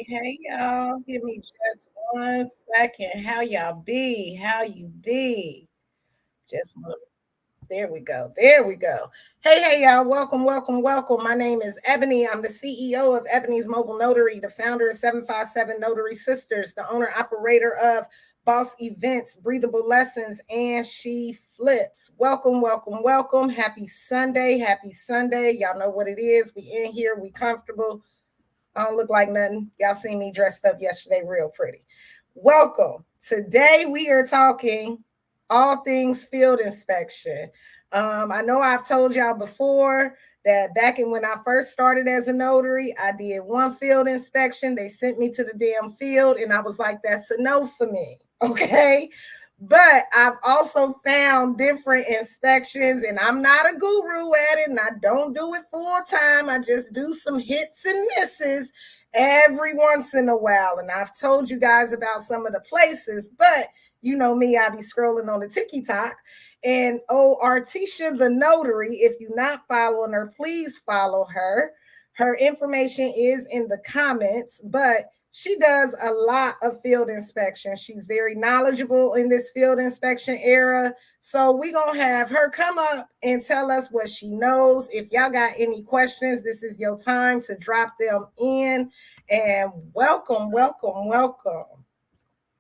Hey, y'all. Give me just 1 second. How y'all be? How you be? Just there we go. There we go. Hey, y'all. Welcome, welcome, welcome. My name is Ebony. I'm the CEO of Ebony's Mobile Notary, the founder of 757 Notary Sisters, the owner operator of Boss Events, Breathable Lessons, and She Flips. Welcome, welcome, welcome. Happy Sunday. Happy Sunday. Y'all know what it is. We in here. We comfortable. I don't look like nothing. Y'all seen me dressed up yesterday, real pretty. Welcome. Today we are talking all things field inspection. I know I've told y'all before that back in when I first started as a notary, I did one field inspection. They sent me to the damn field, and I was like, that's a no for me. Okay. But I've also found different inspections, and I'm not a guru at it, and I don't do it full time. I just do some hits and misses every once in a while. And I've told you guys about some of the places, but you know me, I be scrolling on the TikTok. And Artisha the Notary, if you're not following her, please follow her. Her information is in the comments, but she does a lot of field inspection. She's very knowledgeable in this field inspection era. So we're going to have her come up and tell us what she knows. If y'all got any questions, this is your time to drop them in. And welcome, welcome, welcome.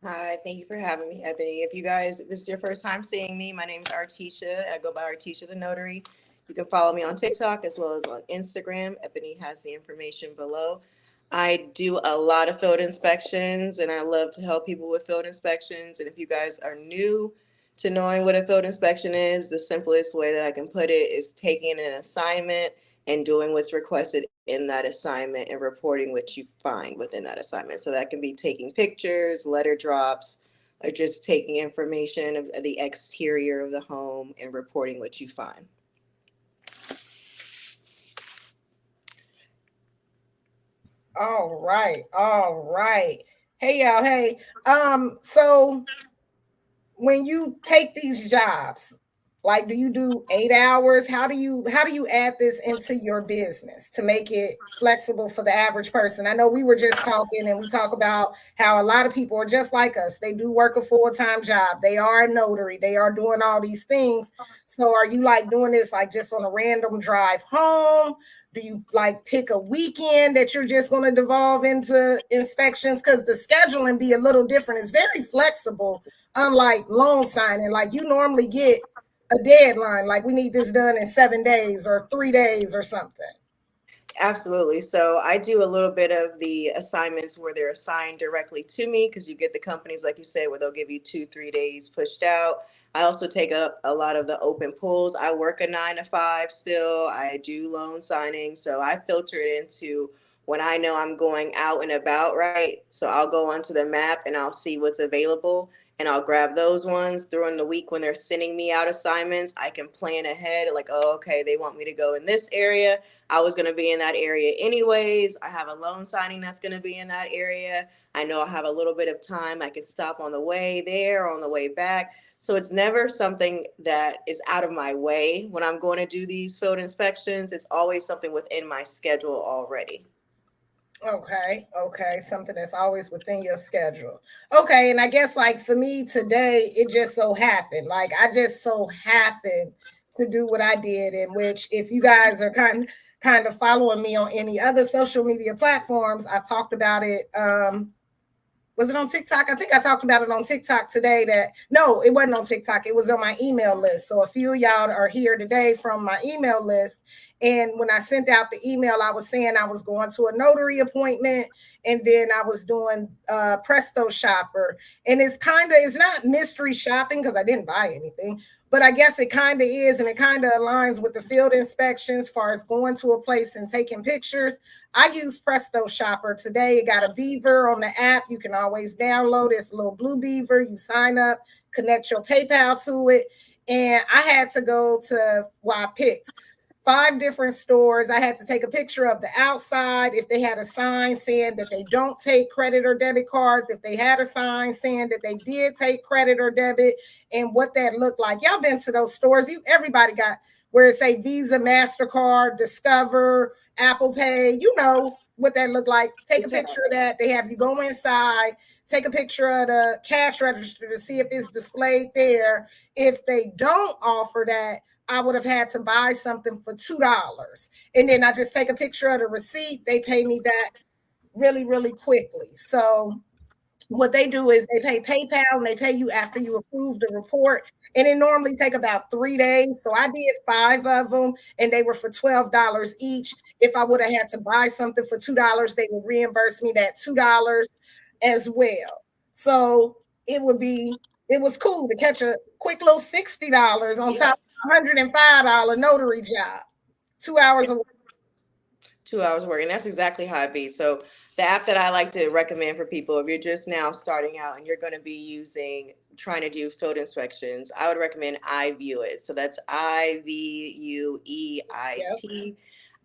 Hi, thank you for having me, Ebony. If you guys, this is your first time seeing me, my name is Artisha. I go by Artisha the Notary. You can follow me on TikTok as well as on Instagram. Ebony has the information below. I do a lot of field inspections and I love to help people with field inspections. And if you guys are new to knowing what a field inspection is, the simplest way that I can put it is taking an assignment and doing what's requested in that assignment and reporting what you find within that assignment. So that can be taking pictures, letter drops, or just taking information of the exterior of the home and reporting what you find. All right, all right. Hey y'all, hey. So when you take these jobs, like do you do 8 hours? How do you add this into your business to make it flexible for the average person? I know we were just talking and we talk about how a lot of people are just like us. They do work a full-time job. They are a notary. They are doing all these things. So are you like doing this like just on a random drive home? Do you like pick a weekend that you're just going to devolve into inspections? Because the scheduling be a little different. It's very flexible, unlike loan signing. Like you normally get a deadline, like we need this done in 7 days or 3 days or something. Absolutely. So I do a little bit of the assignments where they're assigned directly to me because you get the companies, like you said, where they'll give you 2, 3 days pushed out. I also take up a lot of the open pulls. I work a 9 to 5 still. I do loan signing. So I filter it into when I know I'm going out and about, right? So I'll go onto the map and I'll see what's available and I'll grab those ones during the week when they're sending me out assignments. I can plan ahead, like, oh, okay, they want me to go in this area. I was going to be in that area anyways. I have a loan signing that's going to be in that area. I know I have a little bit of time. I can stop on the way there, on the way back. So it's never something that is out of my way when I'm going to do these field inspections. It's always something within my schedule already. Okay, okay, something that's always within your schedule. Okay, and I guess like for me today, it just so happened. Like I just so happened to do what I did, in which if you guys are kind of following me on any other social media platforms, I talked about it. Was it on TikTok? I think I talked about it on TikTok today. That no, it wasn't on TikTok. It was on my email list. So a few of y'all are here today from my email list. And when I sent out the email, I was saying I was going to a notary appointment, and then I was doing Presto Shopper. And it's not mystery shopping because I didn't buy anything, but I guess it kind of is, and it kind of aligns with the field inspections as far as going to a place and taking pictures. I use Presto Shopper today. It got a beaver on the app. You can always download this little blue beaver. You sign up, connect your PayPal to it. And I had to go to, well, I picked 5 different stores. I had to take a picture of the outside, if they had a sign saying that they don't take credit or debit cards, if they had a sign saying that they did take credit or debit, and what that looked like. Y'all been to those stores. Everybody got where it say Visa, MasterCard, Discover, Apple Pay, what that look like. Take The a tab. picture of that. They have you go inside, take a picture of the cash register to see if it's displayed there. If they don't offer that, I would have had to buy something for $2. And then I just take a picture of the receipt. They pay me back really, really quickly. So what they do is they pay PayPal and they pay you after you approve the report. And it normally take about 3 days. So I did 5 of them and they were for $12 each. If I would have had to buy something for $2, they would reimburse me that $2 as well. So it was cool to catch a quick little $60 on Yeah. top of $105 notary job. 2 hours a 2 hours of work, and that's exactly how it be. So the app that I like to recommend for people, if you're just now starting out and you're going to be using trying to do field inspections, I would recommend iView It. So that's Yep. IVUEIT.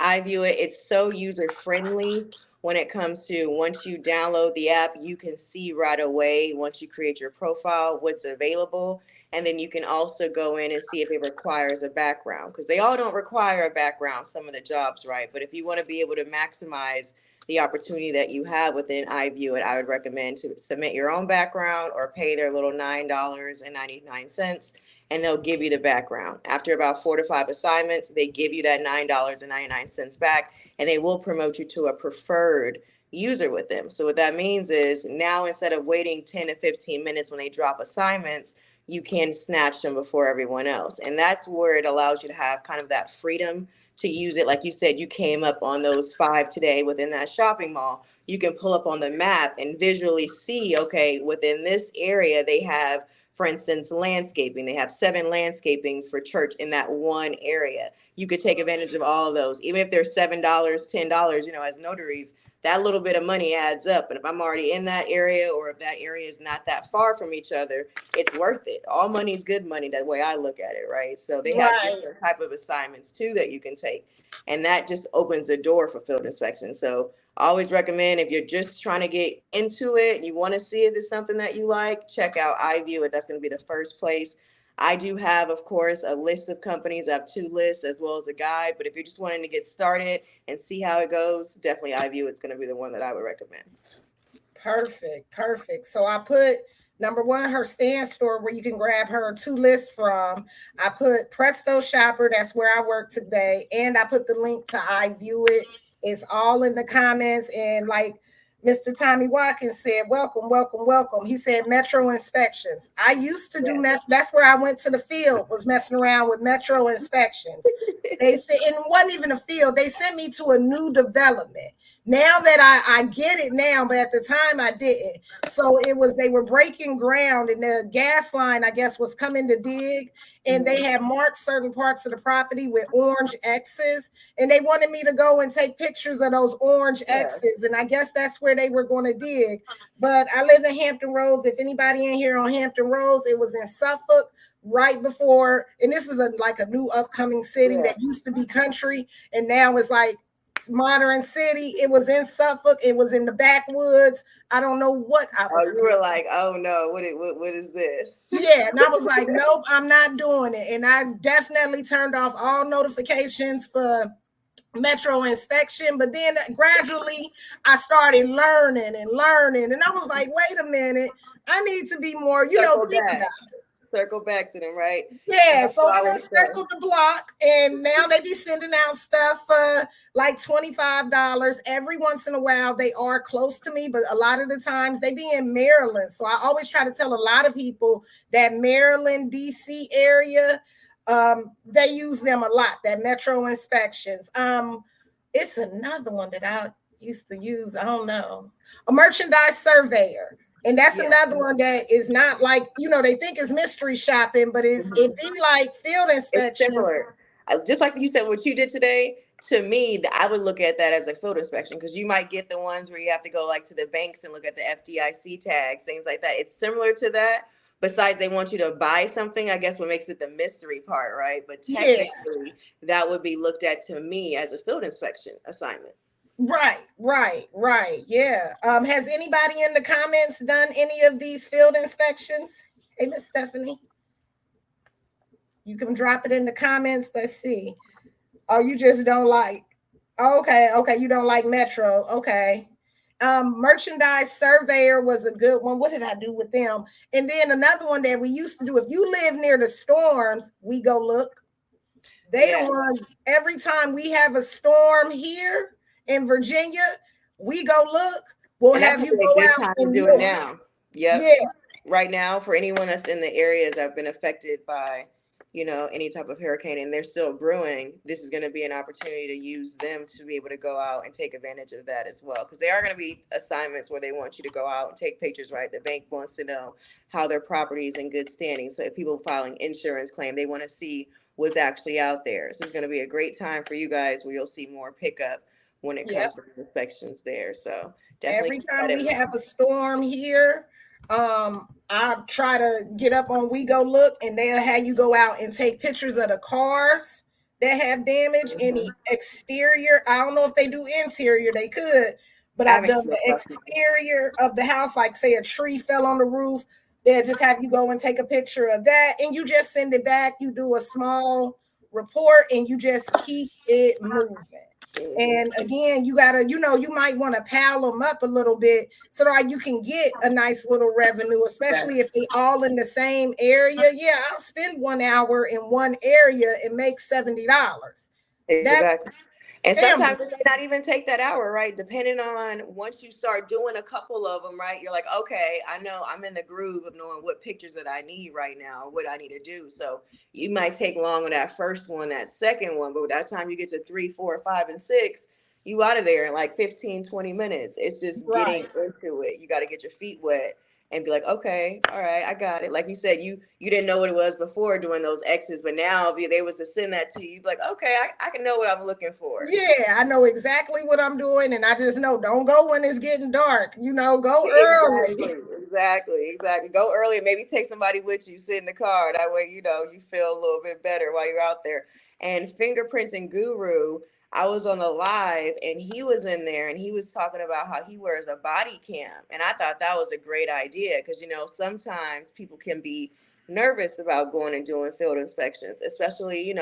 iView It. It's so user friendly when it comes to once you download the app, you can see right away once you create your profile what's available, and then you can also go in and see if it requires a background, because they all don't require a background, some of the jobs, right? But if you want to be able to maximize the opportunity that you have within iView It, I would recommend to submit your own background or pay their little $9.99, and they'll give you the background. After about 4 to 5 assignments, they give you that $9.99 back, and they will promote you to a preferred user with them. So what that means is now, instead of waiting 10 to 15 minutes when they drop assignments, you can snatch them before everyone else. And that's where it allows you to have kind of that freedom to use it. Like you said, you came up on those 5 today within that shopping mall. You can pull up on the map and visually see, okay, within this area, they have, for instance, landscaping. They have 7 landscapings for church in that one area. You could take advantage of all of those, even if they're $7, $10, as notaries, that little bit of money adds up. And if I'm already in that area, or if that area is not that far from each other, it's worth it. All money is good money, the way I look at it, right? So they have Right. different type of assignments too that you can take. And that just opens the door for field inspection. So I always recommend, if you're just trying to get into it and you want to see if it's something that you like, check out iView It. That's going to be the first place. I do have, of course, a list of companies. I have 2 lists as well as a guide. But if you're just wanting to get started and see how it goes, definitely iView It's going to be the one that I would recommend. Perfect, perfect. So I put number one, her stand store where you can grab her 2 lists from. I put Presto Shopper, that's where I work today, and I put the link to iView It. It's all in the comments. And like Mr. Tommy Watkins said, welcome, welcome, welcome. He said Metro inspections. I used to do Yes. that's where I went to the field, was messing around with Metro inspections. They said, and it wasn't even a field. They sent me to a new development. Now that I get it now, but at the time I didn't. So it was, they were breaking ground and the gas line, I guess, was coming to dig. And they Mhm. had marked certain parts of the property with orange X's. And they wanted me to go and take pictures of those orange Yeah. X's. And I guess that's where they were going to dig. But I live in Hampton Roads. If anybody in here on Hampton Roads, it was in Suffolk right before. And this is like a new upcoming city Yeah. that used to be country. And now it's like modern city. It was in Suffolk. It was in the backwoods. I don't know what I Oh, was you thinking. were like, oh no, what is this? Yeah, and I was like, nope, I'm not doing it. And I definitely turned off all notifications for Metro inspection. But then gradually I started learning and learning. And I was like, wait a minute, I need to be more, Circle think back. about. Circle back to them, right? And Yeah, that's so what I I done always say. circled the block, and now they be sending out stuff for like $25 every once in a while. They are close to me, but a lot of the times they be in Maryland. So I always try to tell a lot of people that Maryland, DC area, they use them a lot. That Metro inspections. It's another one that I used to use. I don't know, a merchandise surveyor. And that's Yeah. another one that is not like, they think it's mystery shopping, but it Mhm. be like field It's inspections. similar. Just like you said, what you did today, to me, I would look at that as a field inspection, because you might get the ones where you have to go like to the banks and look at the FDIC tags, things like that. It's similar to that. Besides, they want you to buy something, I guess what makes it the mystery part, right? But Yeah, technically, that would be looked at to me as a field inspection assignment. right, right, right. Yeah. Has anybody in the comments done any of these field inspections? Hey, Miss Stephanie, you can drop it in the comments. Let's see. Oh, you just don't like. Okay, okay. You don't like Metro. Okay. Merchandise surveyor was a good one. What did I do with them? And then another one that we used to do. If you live near the storms, we go look. They the Yeah, ones every time we have a storm here in Virginia, we go look. We'll and that's have you probably a go good out time to and do it look. now. Yep. Yeah, Right now, for anyone that's in the areas that have been affected by, any type of hurricane and they're still brewing, this is going to be an opportunity to use them to be able to go out and take advantage of that as well. Because there are going to be assignments where they want you to go out and take pictures, right? The bank wants to know how their property is in good standing. So if people filing insurance claim, they want to see what's actually out there. So it's going to be a great time for you guys where you'll see more pickup when it yep. comes to inspections there. So definitely Every keep that time in we mind. have a storm here, I try to get up on We Go Look, and they'll have you go out and take pictures of the cars that have damage in the Mhm. exterior. I don't know if they do interior, they could, but I I've haven't done come the across it. exterior of the house, like say a tree fell on the roof. They'll just have you go and take a picture of that, and you just send it back. You do a small report, and you just keep it moving. Mhm. And again, you gotta, you might want to pal them up a little bit so that you can get a nice little revenue, especially if they all in the same area. Yeah, I'll spend 1 hour in one area and make $70. That's Exactly. And family. sometimes it may not even take that hour, right? Depending on once you start doing a couple of them, right? You're like, okay, I know I'm in the groove of knowing what pictures that I need right now, or what I need to do. So you might take long on that first one, that second one, but by that time you get to three, four, five, and six, you out of there in like 15, 20 minutes. It's just getting Right. into it. You got to get your feet wet and be like, okay, all right, I got it. Like you said, you didn't know what it was before doing those X's, but now if they was to send that to you, you'd be like, okay, I can know what I'm looking for. Yeah, I know exactly what I'm doing, and I just know don't go when it's getting dark. Go Exactly, early. exactly. Go early and maybe take somebody with you, sit in the car. That way, you feel a little bit better while you're out there. And fingerprinting guru, I was on the live and he was in there and he was talking about how he wears a body cam. And I thought that was a great idea because, sometimes people can be nervous about going and doing field inspections, especially,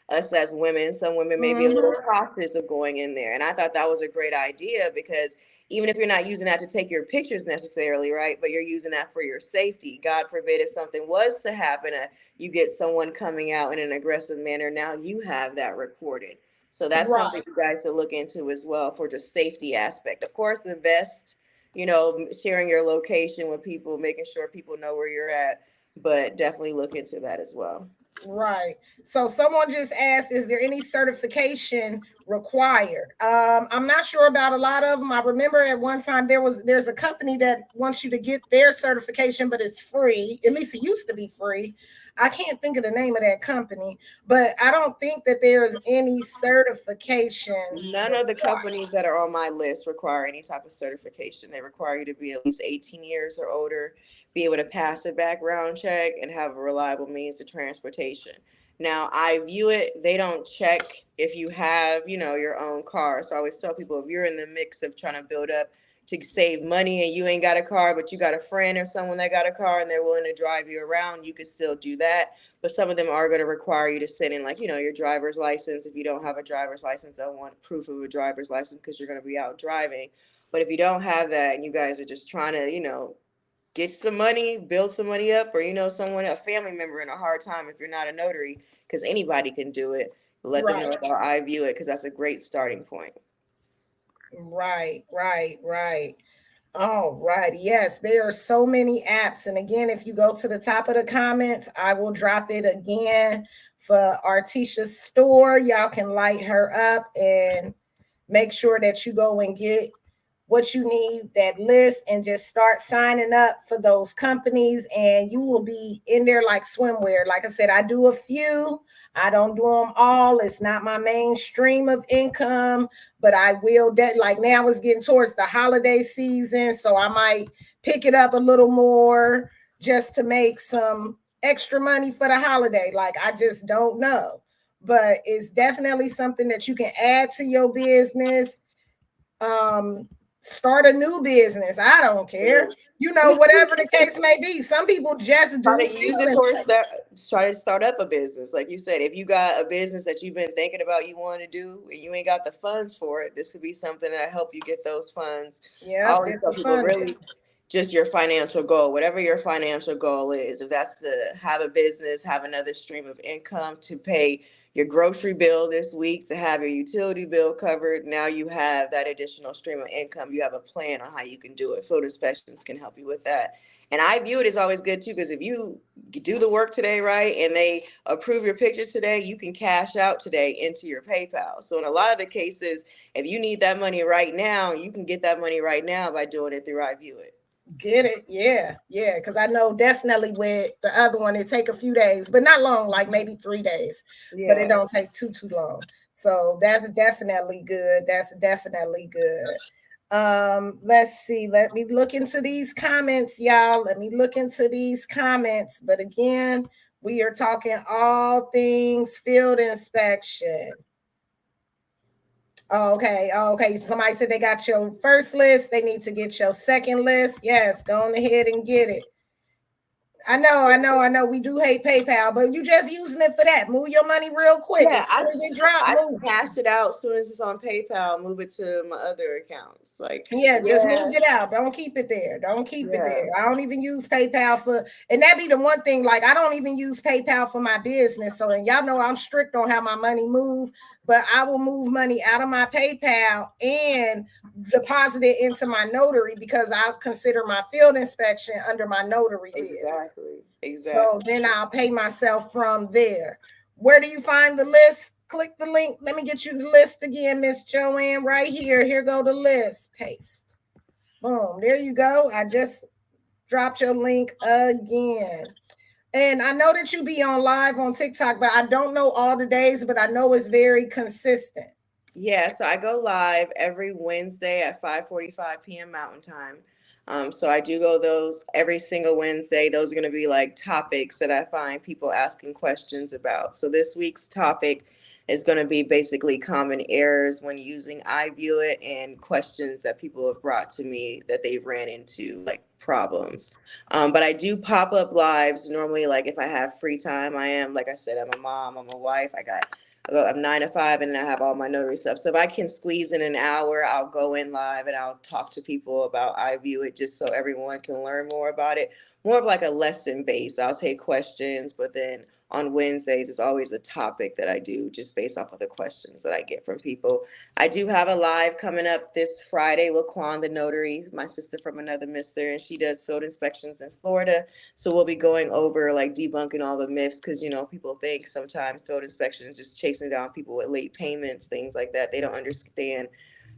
us as women. Some women may be a little Mhm. cautious of going in there. And I thought that was a great idea because even if you're not using that to take your pictures necessarily, right? But you're using that for your safety. God forbid if something was to happen, you get someone coming out in an aggressive manner. Now you have that recorded. So that's something Right. you guys to look into as well for just safety aspect. Of course, invest, sharing your location with people, making sure people know where you're at, but definitely look into that as well. Right. So someone just asked, is there any certification required? I'm not sure about a lot of them. I remember at one time there's a company that wants you to get their certification, but it's free. At least it used to be free. I can't think of the name of that company, but I don't think that there is any certification None of the required. companies that are on my list require any type of certification. They require you to be at least 18 years or older, be able to pass a background check, and have a reliable means of transportation. Now, I view it, they don't check if you have, your own car. So I always tell people if you're in the mix of trying to build up to save money and you ain't got a car, but you got a friend or someone that got a car and they're willing to drive you around, you could still do that, but some of them are going to require you to send in like your driver's license. If you don't have a driver's license, they'll want proof of a driver's license because you're going to be out driving. But if you don't have that and you guys are just trying to get some money, build some money up, or someone, a family member in a hard time, if you're not a notary, because anybody can do it, let them Right. know how I view it because that's a great starting point. Right. Right. Right. All right. Yes, there are so many apps. And again, if you go to the top of the comments, I will drop it again for Artisha's store. Y'all can light her up and make sure that you go and get what you need, that list, and just start signing up for those companies. And you will be in there like swimwear. Like I said, I do a few, I don't do them all. It's not my main stream of income, but I will. That like now it's getting towards the holiday season, so I might pick it up a little more just to make some extra money for the holiday. Like I just don't know, but it's definitely something that you can add to your business. um Start a new business, I don't care, whatever the case may be. Some people just Try do to use field it for inspection. try to start up a business. Like you said, if you got a business that you've been thinking about you want to do and you ain't got the funds for it, this could be something that help you get those funds. I Yep, always this tell is people, funded. really, just your financial goal, whatever your financial goal is, if that's to have a business, have another stream of income to pay your grocery bill this week, to have your utility bill covered, now you have that additional stream of income. You have a plan on how you can do it. Field inspections can help you with that. And I view it as always good too, because if you do the work today, right, and they approve your pictures today, you can cash out today into your PayPal. So in a lot of the cases, if you need that money right now, you can get that money right now by doing it through I View It. Get it? Yeah, yeah. Because I know definitely with the other one, it take a few days, but not long, like maybe 3 days, but it Yeah. don't take too long. So that's definitely good. That's definitely good. Let's see. Let me look into these comments, y'all. Let me look into these comments. But again, we are talking all things field inspection. Oh, okay. Oh, okay. Somebody said they got your first list. They need to get your second list. Yes, go on ahead and get it. I know. We do hate PayPal, but you just using it for that. Move your money real quick. Yeah, As soon as it drop, I move. cash it out as soon as it's on PayPal, move it to my other accounts. Like, Yeah, just yeah, move it out. Don't keep it there. Don't keep it yeah, there. I don't even use PayPal for, and that be the one thing. Like, I don't even use PayPal for my business. So, and y'all know I'm strict on how my money move, but I will move money out of my PayPal and deposit it into my notary because I consider my field inspection under my notary business. exactly, So exactly. then I'll pay myself from there. Where do you find the list? Click the link. Let me get you the list again, Miss Joanne, right here. Here go the list. Paste. Boom. There you go. I just dropped your link again. And I know that you be on live on TikTok, but I don't know all the days, but I know it's very consistent. Yeah, so I go live every Wednesday at 5:45 p.m. Mountain Time. So I do go those every single Wednesday. Those are going to be like topics that I find people asking questions about. So this week's topic is going to be basically common errors when using iView It and questions that people have brought to me that they've ran into, like problems. But I do pop up lives normally, like if I have free time. I am, like I said, I'm a mom, I'm a wife. I'm 9 to 5, and I have all my notary stuff. So if I can squeeze in an hour, I'll go in live and I'll talk to people about I View It, just so everyone can learn more about it. More of like a lesson base. I'll take questions, but then on Wednesdays, it's always a topic that I do just based off of the questions that I get from people. I do have a live coming up this Friday with Quan the Notary, my sister from another mister, and she does field inspections in Florida. So we'll be going over, like, debunking all the myths, because people think sometimes field inspection is just chasing down people with late payments, things like that. They don't understand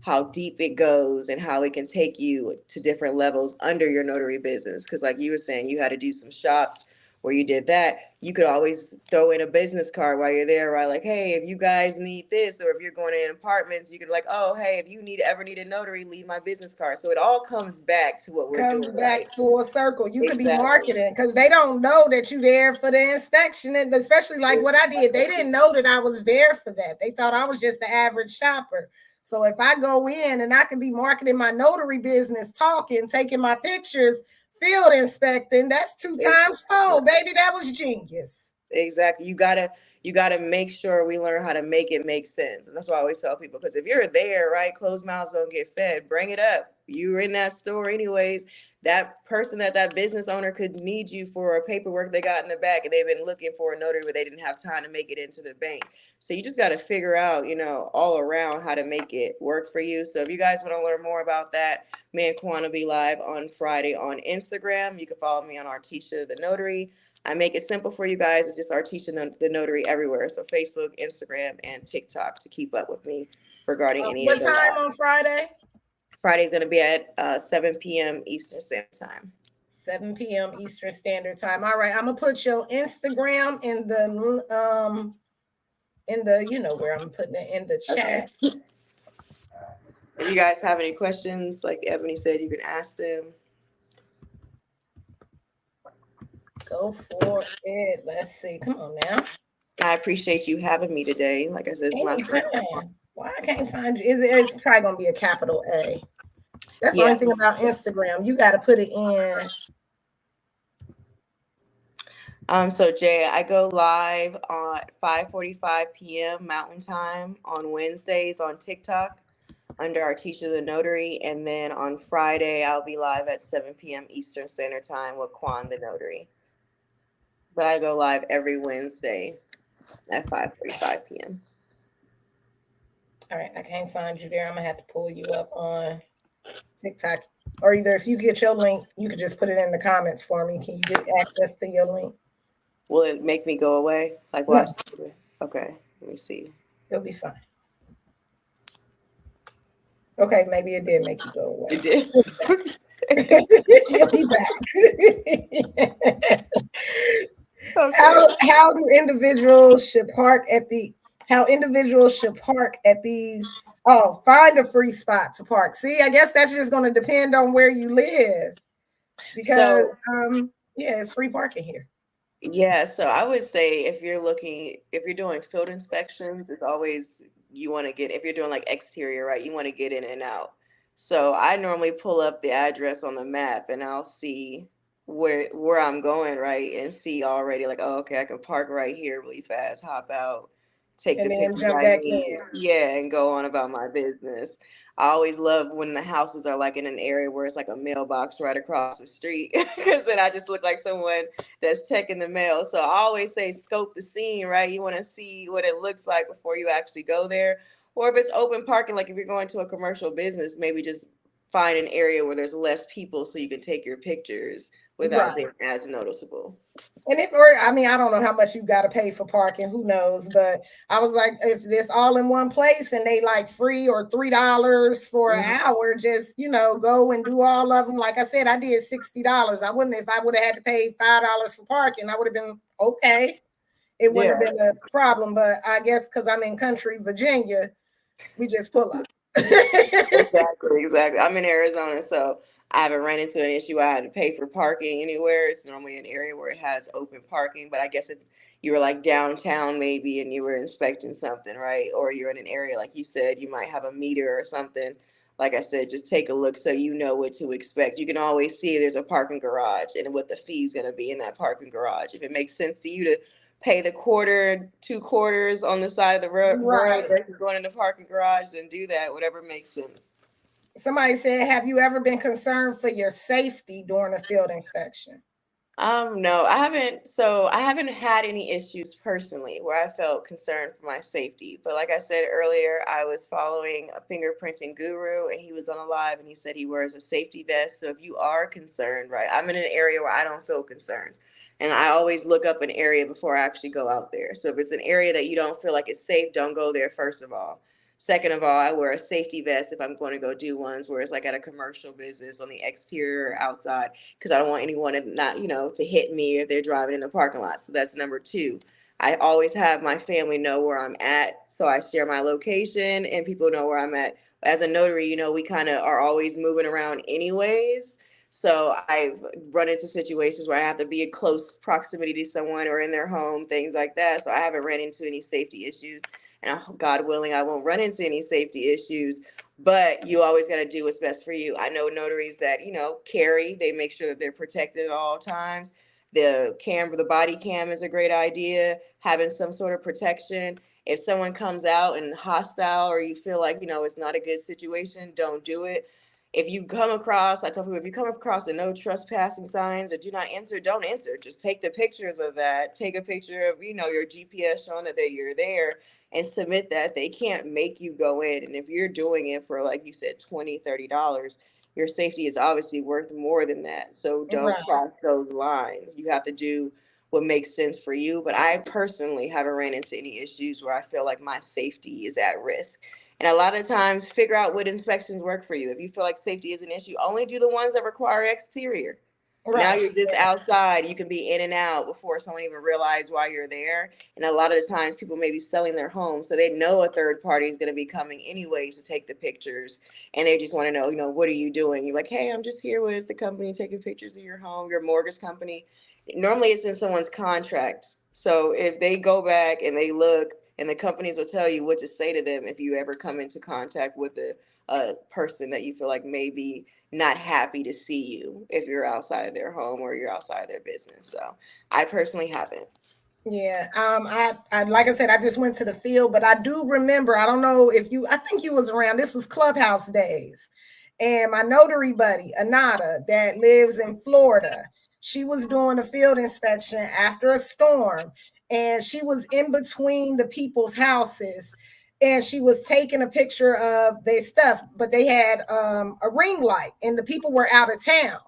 how deep it goes and how it can take you to different levels under your notary business. Because like you were saying, you had to do some shops where you did that. You could always throw in a business card while you're there, right? Like, hey, if you guys need this, or if you're going in apartments, you could, like, oh, hey, if you ever need a notary, leave my business card. So it all comes back to what we're Comes doing, back right? full circle. You could be Exactly. marketing because they don't know that you're there for the inspection. And especially like what I did, they didn't know that I was there for that. They thought I was just the average shopper. So if I go in and I can be marketing my notary business, talking, taking my pictures, field inspecting, that's two times four, baby. That was genius. Exactly. You gotta make sure we learn how to make it make sense. And that's why I always tell people, because if you're there, right, closed mouths don't get fed. Bring it up. You're in that store anyways. That person, that business owner could need you for a paperwork they got in the back, and they've been looking for a notary, but they didn't have time to make it into the bank. So you just got to figure out, all around how to make it work for you. So if you guys want to learn more about that, me and Kwan will be live on Friday on Instagram. You can follow me on Artisha the Notary. I make it simple for you guys. It's just Artisha the Notary everywhere. So Facebook, Instagram, and TikTok to keep up with me regarding any of What the time lives. on Friday? Friday's going to be at 7 p.m. Eastern Standard Time. 7 p.m. Eastern Standard Time. All right, I'm gonna put your Instagram in the where I'm putting it in the Okay. chat. If you guys have any questions, like Ebony said, you can ask them. Go for it. Let's see. Come on now. I appreciate you having me today. Like I said, it's my first time. Anytime. Why I can't find you? It's probably gonna be a capital A. That's the Yeah. only thing about Instagram. You got to put it in. So Jay, I go live on 5:45 p.m. Mountain Time on Wednesdays on TikTok under Artisha the Notary, and then on Friday I'll be live at 7 p.m. Eastern Standard Time with Quan the Notary. But I go live every Wednesday at 5:45 p.m. All right, I can't find you there. I'm gonna have to pull you up on TikTok. Or either if you get your link, you could just put it in the comments for me. Can you get access to your link? Will it make me go away? Like watch. No, Okay, let me see. you'll be fine. Okay, maybe it did make you go away. It did. You'll be back. You'll be back. Okay. How do individuals should park at the how individuals should park at these find a free spot to park. See, I guess that's just going to depend on where you live because So yeah, it's free parking here. yeah, so I would say if you're doing field inspections, it's always you want to get, if you're doing like exterior, right, you want to get in and out. So I normally pull up the address on the map and I'll see where I'm going, right, and see already like, oh, okay, I can park right here really fast, hop out, take the And then pictures jump I back need, in. yeah, and go on about my business. I always love when the houses are like in an area where it's like a mailbox right across the street because then I just look like someone that's checking the mail. So I always say scope the scene, right? You want to see what it looks like before you actually go there. Or if it's open parking, like if you're going to a commercial business, maybe just find an area where there's less people so you can take your pictures without Right. being as noticeable. And if, or I mean, I don't know how much you got to pay for parking, who knows? But I was like, if this all in one place and they like free or $3 for an Mhm. hour, just go and do all of them. Like I said, I did $60. I wouldn't if I would have had to pay $5 for parking. I would have been okay. It wouldn't have Yeah. been a problem. But I guess because I'm in country Virginia, we just pull up. Exactly, exactly. I'm in Arizona, so I haven't run into an issue. I had to pay for parking anywhere. It's normally an area where it has open parking. But I guess if you were like downtown maybe and you were inspecting something, right? Or you're in an area like you said, you might have a meter or something. Like I said, just take a look so you know what to expect. You can always see there's a parking garage and what the fee's gonna be in that parking garage. If it makes sense to you to pay the quarter, 2 quarters on the side of the road Right. versus going in the parking garage, then do that, whatever makes sense. Somebody said, have you ever been concerned for your safety during a field inspection? No, I haven't. So I haven't had any issues personally where I felt concerned for my safety. But like I said earlier, I was following a fingerprinting guru and he was on a live and he said he wears a safety vest. So if you are concerned, right, I'm in an area where I don't feel concerned. And I always look up an area before I actually go out there. So if it's an area that you don't feel like it's safe, don't go there, first of all. Second of all, I wear a safety vest if I'm going to go do ones where it's like at a commercial business on the exterior or outside because I don't want anyone to not, to hit me if they're driving in the parking lot. So that's number two. I always have my family know where I'm at. So I share my location and people know where I'm at. As a notary, we kind of are always moving around anyways. So I've run into situations where I have to be in close proximity to someone or in their home, things like that. So I haven't ran into any safety issues. And God willing, I won't run into any safety issues, but you always got to do what's best for you. I know notaries that carry, they make sure that they're protected at all times. The body cam is a great idea, having some sort of protection. If someone comes out and hostile or you feel like it's not a good situation, don't do it. If you come across, I tell people, if you come across the no trespassing signs or do not enter, don't enter. Just take the pictures of that. Take a picture of your GPS showing that you're there and submit that. They can't make you go in. And if you're doing it for, like you said, $20, $30, your safety is obviously worth more than that. So don't Right. cross those lines. You have to do what makes sense for you. But I personally haven't ran into any issues where I feel like my safety is at risk. And a lot of times, figure out what inspections work for you. If you feel like safety is an issue, only do the ones that require exterior. Now Right. you're just outside. You can be in and out before someone even realizes why you're there. And a lot of the times people may be selling their home, so they know a third party is going to be coming anyways to take the pictures. And they just want to know, what are you doing? You're like, hey, I'm just here with the company taking pictures of your home, your mortgage company. Normally it's in someone's contract. So if they go back and they look, and the companies will tell you what to say to them if you ever come into contact with a person that you feel like maybe not happy to see you if you're outside of their home or you're outside of their business. So I personally haven't. Yeah. I like I said, I just went to the field, but I do remember, I don't know if you, I think you was around, this was Clubhouse days. And my notary buddy, Anada, that lives in Florida, she was doing a field inspection after a storm. And she was in between the people's houses. And she was taking a picture of their stuff, but they had a ring light and the people were out of town.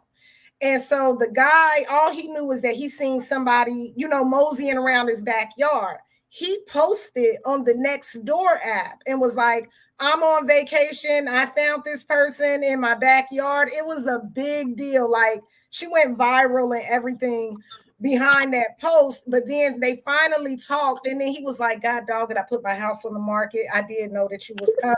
And so the guy, all he knew was that he seen somebody, moseying around his backyard. He posted on the Nextdoor app and was like, I'm on vacation. I found this person in my backyard. It was a big deal. Like, she went viral and everything behind that post. But then they finally talked. And then he was like, God dog it, I put my house on the market. I did know that you was coming.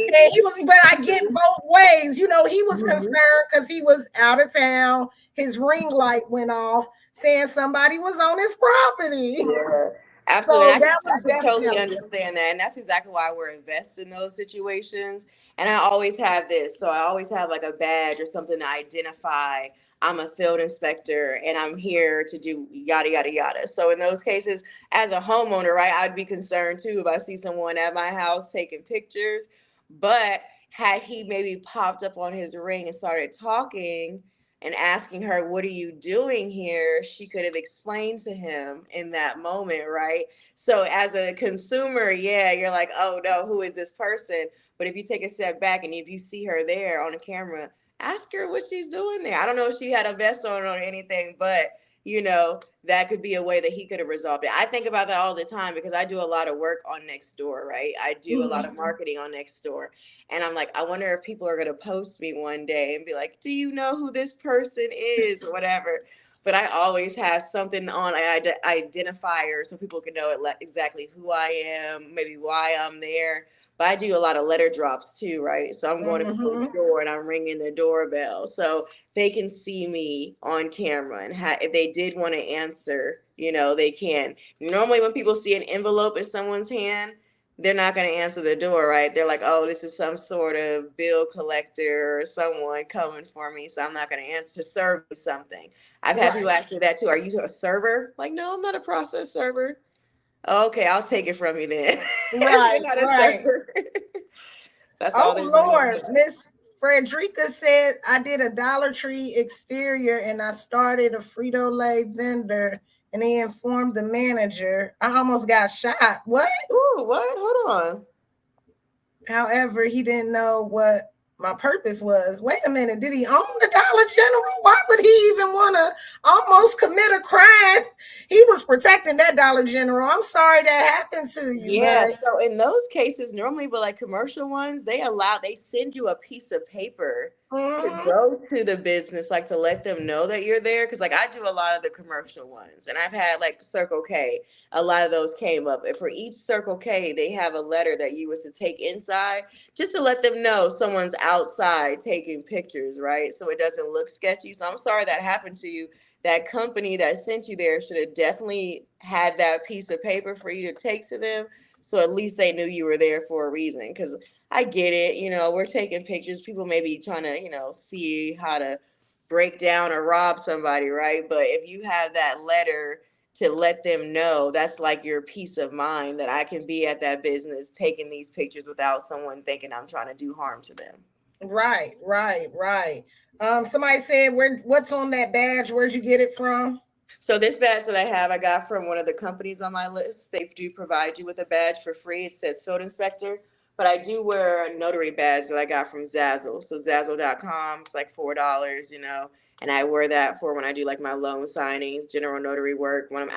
And he was, but I get both ways. He was concerned because he was out of town. His ring light went off, saying somebody was on his property. Yeah, absolutely. So And that I was can totally definitely. understand that. And that's exactly why we're invested in those situations. And I always have this. So I always have like a badge or something to identify. I'm a field inspector and I'm here to do yada, yada, yada. So in those cases, as a homeowner, right, I'd be concerned too if I see someone at my house taking pictures. But had he maybe popped up on his ring and started talking, and asking her, "What are you doing here?" she could have explained to him in that moment, right? So, as a consumer, yeah, you're like, "Oh no, who is this person?" But if you take a step back and if you see her there on a camera, ask her what she's doing there. I don't know if she had a vest on or anything, but that could be a way that he could have resolved it. I think about that all the time because I do a lot of work on Nextdoor, right? I do a lot of marketing on Nextdoor. And I'm like, I wonder if people are going to post me one day and be like, do you know who this person is or whatever? But I always have something on an identifier so people can know exactly who I am, maybe why I'm there. But I do a lot of letter drops too, right? So I'm going to people's Mm-hmm. door and I'm ringing their doorbell. So they can see me on camera. And if they did want to answer, they can. Normally, when people see an envelope in someone's hand, they're not going to answer the door, right? They're like, oh, this is some sort of bill collector or someone coming for me. So I'm not going to answer to serve me something. I've had people Right, ask me that too. Are you a server? Like, no, I'm not a process server. Okay, I'll take it from you then. If you're right, not a right. server. That's all Oh there's in Lord, it. Miss Frederica said I did a Dollar Tree exterior and I started a Frito Lay vendor and he informed the manager. I almost got shot. What? Ooh, what? Hold on. However, he didn't know what my purpose was. Wait a minute, did he own the Dollar General? Why would he even want to almost commit a crime? He was protecting that Dollar General. I'm sorry that happened to you, Yeah, but so in those cases, normally, but like commercial ones, they send you a piece of paper to mhm, go to the business, like to let them know that you're there. Cause like I do a lot of the commercial ones and I've had like Circle K, a lot of those came up. And for each Circle K, they have a letter that you was to take inside just to let them know someone's outside taking pictures, right? So it doesn't look sketchy. So I'm sorry that happened to you. That company that sent you there should have definitely had that piece of paper for you to take to them so at least they knew you were there for a reason. Because I get it, we're taking pictures. People may be trying to, see how to break down or rob somebody, right? But if you have that letter to let them know, that's like your peace of mind that I can be at that business taking these pictures without someone thinking I'm trying to do harm to them. right, right, right. Somebody said, what's on that badge? Where'd you get it from? So this badge that I have, I got from one of the companies on my list. They do provide you with a badge for free. It says field inspector. But I do wear a notary badge that I got from Zazzle. So Zazzle.com, it's like $4, and I wear that for when I do like my loan signing, general notary work, when I'm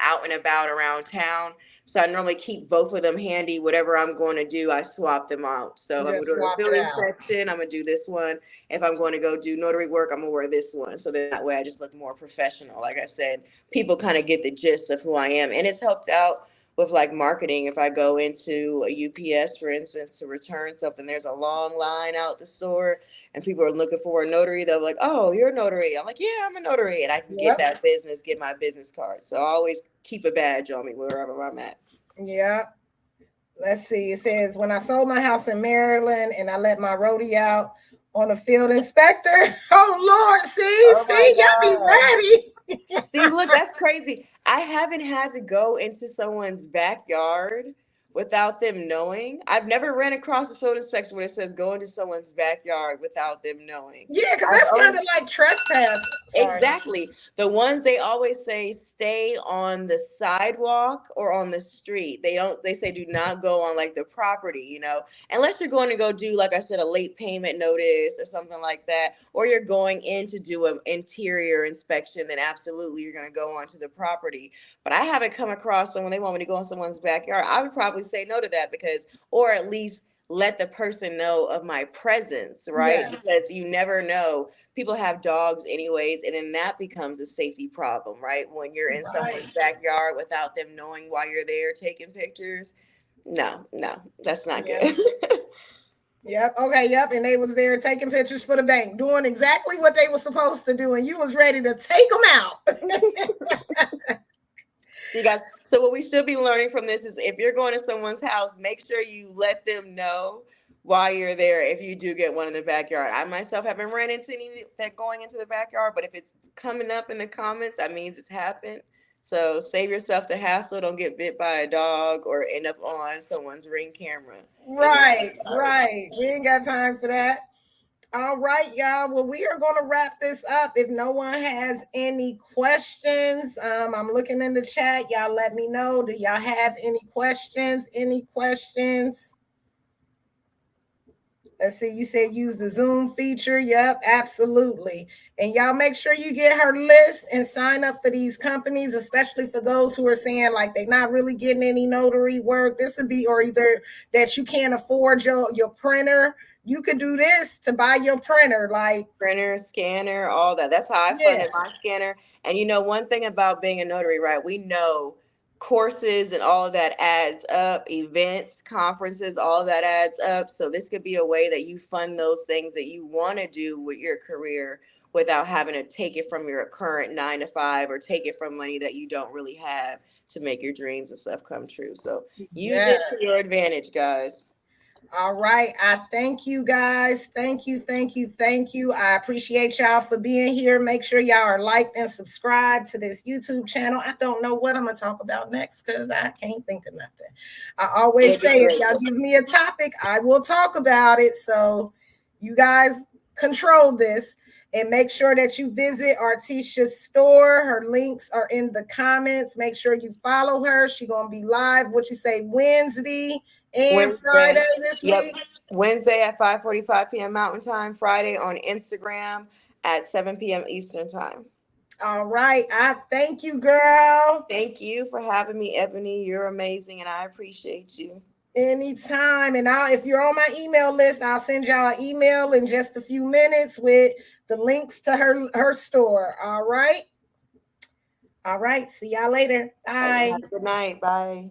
out and about around town. So I normally keep both of them handy. Whatever I'm going to do, I swap them out. So if I'm going Just to do a swap field it out. inspection, I'm going to do this one. If I'm going to go do notary work, I'm gonna wear this one. So then that way I just look more professional. Like I said, people kind of get the gist of who I am. And it's helped out with like marketing. If I go into a UPS, for instance, to return something, there's a long line out the store and people are looking for a notary. They're like, oh, you're a notary. I'm like, yeah, I'm a notary. And I can get Yep. that business, get my business card. So I always keep a badge on me wherever I'm at. Yep. Let's see. It says, when I sold my house in Maryland and I let my roadie out, on a field inspector. Oh Lord, Oh my y'all be God. ready. See, look, that's crazy. I haven't had to go into someone's backyard without them knowing. I've never ran across a field inspection where it says go into someone's backyard without them knowing. Yeah, because I've that's kind only of like trespass. Sorry. Exactly. The ones they always say stay on the sidewalk or on the street. They say do not go on like the property, unless you're going to go do, like I said, a late payment notice or something like that, or you're going in to do an interior inspection, then absolutely you're going to go onto the property. But I haven't come across someone they want me to go in someone's backyard. I would probably say no to that because, or at least let the person know of my presence, right? Yeah, Because you never know, people have dogs anyways, and then that becomes a safety problem, right? When you're in right. someone's backyard without them knowing why you're there taking pictures. No, no, that's not Yep. good. Yep. Okay. Yep. And they was there taking pictures for the bank, doing exactly what they were supposed to do, and you was ready to take them out. You guys, so what we should be learning from this is if you're going to someone's house, make sure you let them know why you're there if you do get one in the backyard. I myself haven't run into any that going into the backyard, but if it's coming up in the comments, that means it's happened. So save yourself the hassle. Don't get bit by a dog or end up on someone's ring camera in the Right. backyard. Right. We ain't got time for that. All right, y'all. Well, we are going to wrap this up. If no one has any questions, I'm looking in the chat. Y'all let me know. Do y'all have any questions? Any questions? Let's see. You said use the Zoom feature. Yep, absolutely. And y'all make sure you get her list and sign up for these companies, especially for those who are saying like they're not really getting any notary work. This would be, or either that you can't afford your printer. You could do this to buy your printer. Like, Printer, scanner, all that. That's how I yeah, funded my scanner. And one thing about being a notary, right? We know courses and all of that adds up, events, conferences, all of that adds up. So this could be a way that you fund those things that you want to do with your career without having to take it from your current 9 to 5 or take it from money that you don't really have to make your dreams and stuff come true. So use yeah. it to your advantage, guys. All right. I thank you guys. Thank you. Thank you. Thank you. I appreciate y'all for being here. Make sure y'all are liked and subscribed to this YouTube channel. I don't know what I'm going to talk about next because I can't think of nothing. I always It'd be say if great. y'all give me a topic, I will talk about it. So you guys control this and make sure that you visit Artisha's store. Her links are in the comments. Make sure you follow her. She's going to be live, what you say, Wednesday and Wednesday. Friday this Yep. week. Wednesday at 5:45 p.m. Mountain Time. Friday on Instagram at 7 p.m. Eastern Time. All right. I thank you, girl. Thank you for having me, Ebony. You're amazing, and I appreciate you. Anytime. And if you're on my email list, I'll send y'all an email in just a few minutes with the links to her store. All right. All right. See y'all later. All right, Bye. have a good night. Bye.